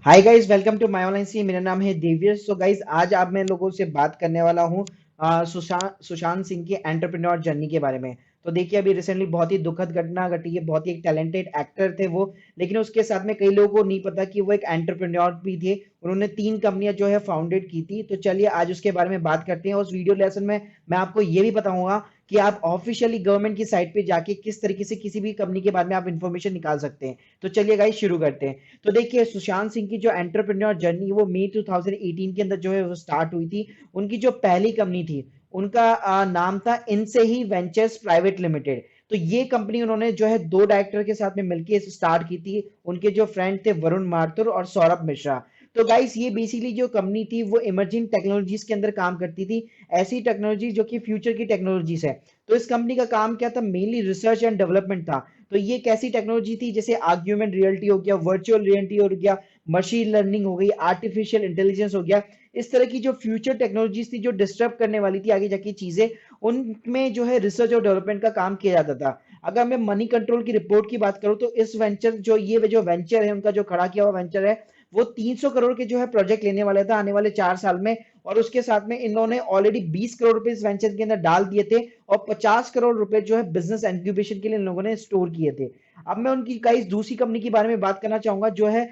Hi guys, welcome to my online C. मेरा नाम है दिव्य। सो गाइस, आज आप मैं लोगों से बात करने वाला हूँ सुशांत सिंह की एंटरप्रेन्योर जर्नी के बारे में। तो देखिए, अभी रिसेंटली बहुत ही दुखद घटना घटी है। बहुत ही एक टैलेंटेड एक्टर थे वो, लेकिन उसके साथ में कई लोगों को नहीं पता कि वो एक एंटरप्रेन्योर भी थे। उन्होंने 3 कंपनियां जो है फाउंडेड की थी। तो चलिए आज उसके बारे में बात करते हैं। उस वीडियो लेसन में मैं आपको ये भी बताऊंगा कि आप ऑफिशियली गवर्नमेंट की साइट पे जाके किस तरीके से किसी भी कंपनी के बारे में आप इंफॉर्मेशन निकाल सकते हैं। तो चलिए गाइस शुरू करते हैं। तो देखिए, सुशांत सिंह की जो एंटरप्रेन्योर जर्नी वो मई 2018 के अंदर जो है वो स्टार्ट हुई थी। उनकी जो पहली कंपनी थी उनका नाम था इनसे ही वेंचर्स प्राइवेट लिमिटेड। तो ये कंपनी उन्होंने जो है 2 डायरेक्टर के साथ में मिलकर स्टार्ट की थी। उनके जो फ्रेंड थे वरुण माथुर और सौरभ मिश्रा। तो गाइस, ये बेसिकली जो कंपनी थी वो इमर्जिंग टेक्नोलॉजीज के अंदर काम करती थी। ऐसी टेक्नोलॉजी जो कि फ्यूचर की टेक्नोलॉजीज है। तो इस कंपनी का काम क्या था? मेनली रिसर्च एंड डेवलपमेंट था। तो ये कैसी टेक्नोलॉजी थी? जैसे आर्ग्यूमेंट रियलिटी हो गया, वर्चुअल रियलिटी हो गया, मशीन लर्निंग हो गई, आर्टिफिशियल इंटेलिजेंस हो गया। इस तरह की जो फ्यूचर टेक्नोलॉजीज थी जो डिस्टर्ब करने वाली थी आगे जाके चीजें, उनमें जो है रिसर्च और डेवलपमेंट का काम किया जाता था। अगर मैं मनी कंट्रोल की रिपोर्ट की बात करूं तो इस वेंचर जो वेंचर है, उनका जो खड़ा किया हुआ वेंचर है, वो 300 करोड़ के जो है प्रोजेक्ट लेने वाले था आने वाले 4 साल में। और उसके साथ में इन्होंने ऑलरेडी 20 करोड़ रुपए इस वेंचर के अंदर डाल दिए थे। और 50 करोड़ रुपए जो है बिजनेस इंक्यूबेशन के लिए इन लोगों ने स्टोर किए थे। अब मैं उनकी गाइस दूसरी कंपनी के बारे में बात करना चाहूंगा, जो है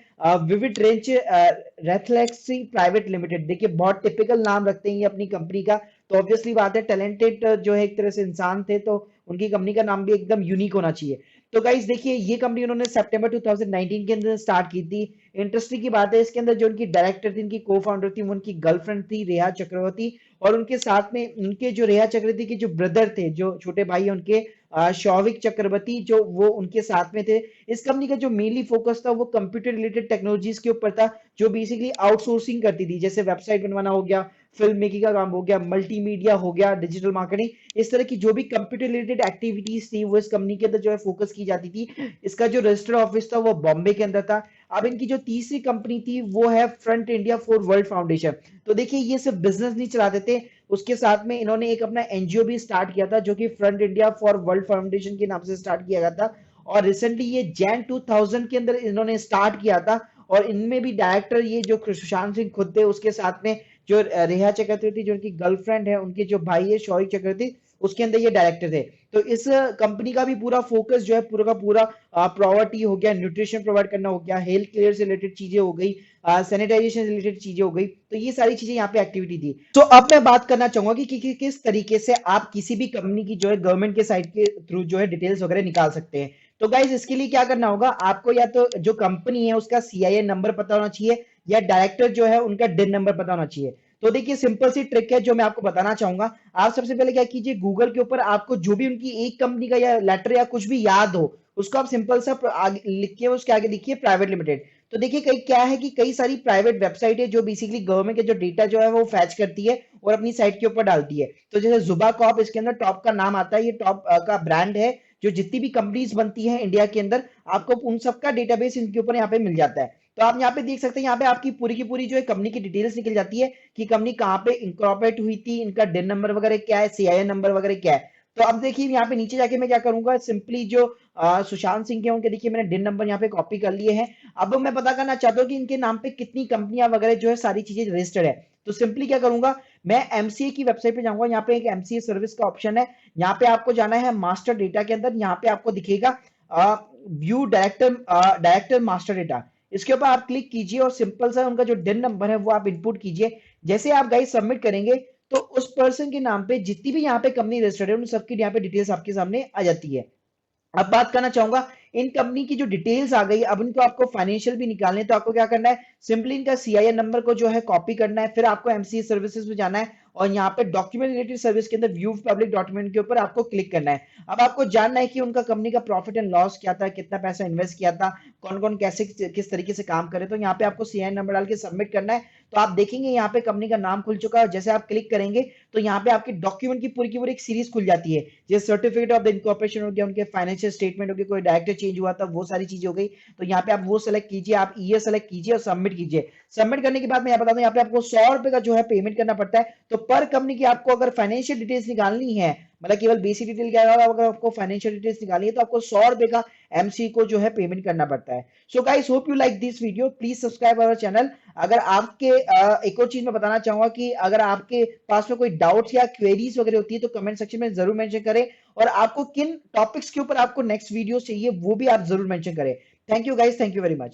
विविड रेंज रेथलेक्सी प्राइवेट लिमिटेड। देखिए, बहुत टिपिकल नाम रखते हैं ये अपनी कंपनी का। तो ऑब्वियसली बात है, टैलेंटेड जो है एक तरह से इंसान थे, तो उनकी कंपनी का नाम भी एकदम यूनिक होना चाहिए। तो गाइस देखिए, ये कंपनी उन्होंने सितंबर 2019 के अंदर स्टार्ट की थी। इंटरेस्टिंग की बात है, इसके अंदर जो उनकी डायरेक्टर थी, उनकी को फाउंडर थी, वो उनकी गर्लफ्रेंड थी रेहा चक्रवर्ती। और उनके साथ में उनके जो रेहा चक्रवर्ती के जो ब्रदर थे, जो छोटे भाई है उनके, शौविक चक्रवर्ती, जो वो उनके साथ में थे। इस कंपनी का जो मेनली फोकस था वो कंप्यूटर रिलेटेड टेक्नोलॉजीज के ऊपर था, जो बेसिकली आउटसोर्सिंग करती थी। जैसे वेबसाइट बनवाना हो गया, फिल्म मेकिंग का काम हो गया, मल्टीमीडिया हो गया, डिजिटल मार्केटिंग। इस तरह की जो भी कंप्यूटर रिलेटेड एक्टिविटीज थी वो इस कंपनी के अंदर जो है फोकस की जाती थी। इसका जो रजिस्टर्ड ऑफिस था वो बॉम्बे के अंदर था। अब इनकी जो तीसरी कंपनी थी वो है front India for world foundation. तो देखिए, ये सिर्फ बिजनेस नहीं चलाते थे, उसके साथ में इन्होंने एक अपना एनजीओ भी स्टार्ट किया था, जो कि front India for world foundation के नाम से स्टार्ट किया गया था। और रिसेंटली ये जैन 2000 के अंदर इन्होंने स्टार्ट किया था। और इनमें भी डायरेक्टर ये जो सुशांत सिंह खुद थे, उसके साथ में जो रेहा चक्रवर्ती जो उनकी गर्लफ्रेंड है, उनके जो भाई है शौविक चक्रवर्ती, उसके अंदर ये डायरेक्टर थे। तो इस कंपनी का भी पूरा फोकस जो है पूरा का पूरा प्रॉवर्टी हो गया, न्यूट्रिशन प्रोवाइड करना हो गया, हेल्थ केयर से रिलेटेड चीजें हो गई, सैनिटाइजेशन रिलेटेड चीजें हो गई। तो ये सारी चीजें यहाँ पे एक्टिविटी थी। तो अब मैं बात करना चाहूंगा कि किस तरीके से आप किसी भी कंपनी की जो है गवर्नमेंट के साइट के थ्रू जो है डिटेल्स वगैरह निकाल सकते हैं। तो गाइज, इसके लिए क्या करना होगा आपको? या तो जो कंपनी है उसका सीआईएन नंबर पता होना चाहिए, या डायरेक्टर जो है उनका डिन नंबर पता होना चाहिए। तो देखिए, सिंपल सी ट्रिक है जो मैं आपको बताना चाहूंगा। आप सबसे पहले क्या कीजिए, गूगल के ऊपर आपको जो भी उनकी एक कंपनी का या लेटर या कुछ भी याद हो, उसको आप सिंपल सा आगे लिख के उसके आगे लिखिए प्राइवेट लिमिटेड। तो देखिए, कई क्या है कि कई सारी प्राइवेट वेबसाइट है जो बेसिकली गवर्नमेंट के जो डेटा जो है वो फैच करती है और अपनी साइट के ऊपर डालती है। तो जैसे जुबा कॉप, इसके अंदर टॉप का नाम आता है, ये टॉप का ब्रांड है। जो जितनी भी कंपनीज बनती हैं इंडिया के अंदर, आपको उन सबका डेटाबेस इनके ऊपर यहाँ पे मिल जाता है। तो आप यहाँ पे देख सकते हैं, यहाँ पे आपकी पूरी की पूरी जो है कंपनी की डिटेल्स निकल जाती है कि कंपनी कहाँ पे इंकॉर्पोरेट हुई थी, इनका डिन नंबर वगैरह क्या है, सीआईएन नंबर वगैरह क्या है। तो अब देखिए, यहाँ पे नीचे जाके मैं क्या करूंगा, सिंपली जो सुशांत सिंह के उनके, देखिए मैंने डिन नंबर यहाँ पे कॉपी कर लिए हैं। अब मैं पता करना चाहता हूँ कि इनके नाम पे कितनी कंपनियां वगैरह जो है सारी चीजें रजिस्टर्ड है। तो सिंपली क्या करूंगा, मैं एमसीए की वेबसाइट पे जाऊंगा। यहाँ पे एक एमसीए सर्विस का ऑप्शन है, यहाँ पे आपको जाना है मास्टर डेटा के अंदर। यहाँ पे आपको दिखेगा व्यू डायरेक्टर मास्टर डेटा। इसके ऊपर आप क्लिक कीजिए और सिंपल सा उनका जो डिन नंबर है वो आप इनपुट कीजिए। जैसे आप गाइस सबमिट करेंगे, तो उस पर्सन के नाम पे जितनी भी यहाँ पे कंपनी रजिस्टर्ड है उन सबकी यहाँ पे डिटेल्स आपके सामने आ जाती है। अब बात करना चाहूंगा, इन कंपनी की जो डिटेल्स आ गई, अब इनको आपको फाइनेंशियल भी निकालने, तो आपको क्या करना है, सिंपली इनका सीआईएन नंबर को जो है कॉपी करना है। फिर आपको एमसीए सर्विसेज में जाना है और यहाँ पे डॉक्यूमेंट रिलेटेड सर्विस के अंदर व्यू पब्लिक डॉक्यूमेंट के ऊपर आपको क्लिक करना है। अब आपको जानना है कि उनका कंपनी का प्रॉफिट एंड लॉस क्या था, कितना पैसा इन्वेस्ट किया था, कौन कौन कैसे किस तरीके से काम करे। तो यहाँ पे आपको सीआईएन नंबर डाल के सबमिट करना है। तो आप देखेंगे यहाँ पे कंपनी का नाम खुल चुका है। जैसे आप क्लिक करेंगे तो यहाँ पे आपके डॉक्यूमेंट की पूरी एक सीरीज खुल जाती है। जैसे सर्टिफिकेट ऑफ द इनकॉर्पोरेशन हो गया, उनके फाइनेंशियल स्टेटमेंट हो गया, कोई डायरेक्टर चेंज हुआ था, वो सारी चीजें हो गई। तो यहाँ पे आप वो सेलेक्ट कीजिए, आप ईयर सेलेक्ट कीजिए और सबमिट कीजिए। सबमिट करने के बाद मैं बता दूं, यहाँ पे आपको 100 रुपए का जो है पेमेंट करना पड़ता है। तो पर कंपनी की आपको अगर फाइनेंशियल डिटेल्स निकालनी है, मतलब केवल बेसिक डिटेल क्या होगा, अगर आपको फाइनेंशियल डिटेल्स निकालनी है तो आपको 100 रुपए का एमसी को जो है पेमेंट करना पड़ता है। So guys hope you like this video, please subscribe our channel. अगर आपके एक और चीज मैं बताना चाहूंगा कि अगर आपके पास में कोई डाउट्स या क्वेरीज वगैरह होती है तो कमेंट सेक्शन में जरूर मेंशन करें, और आपको किन टॉपिक्स के ऊपर आपको नेक्स्ट वीडियो चाहिए वो भी आप जरूर मेंशन करें। Thank you guys, thank you very much.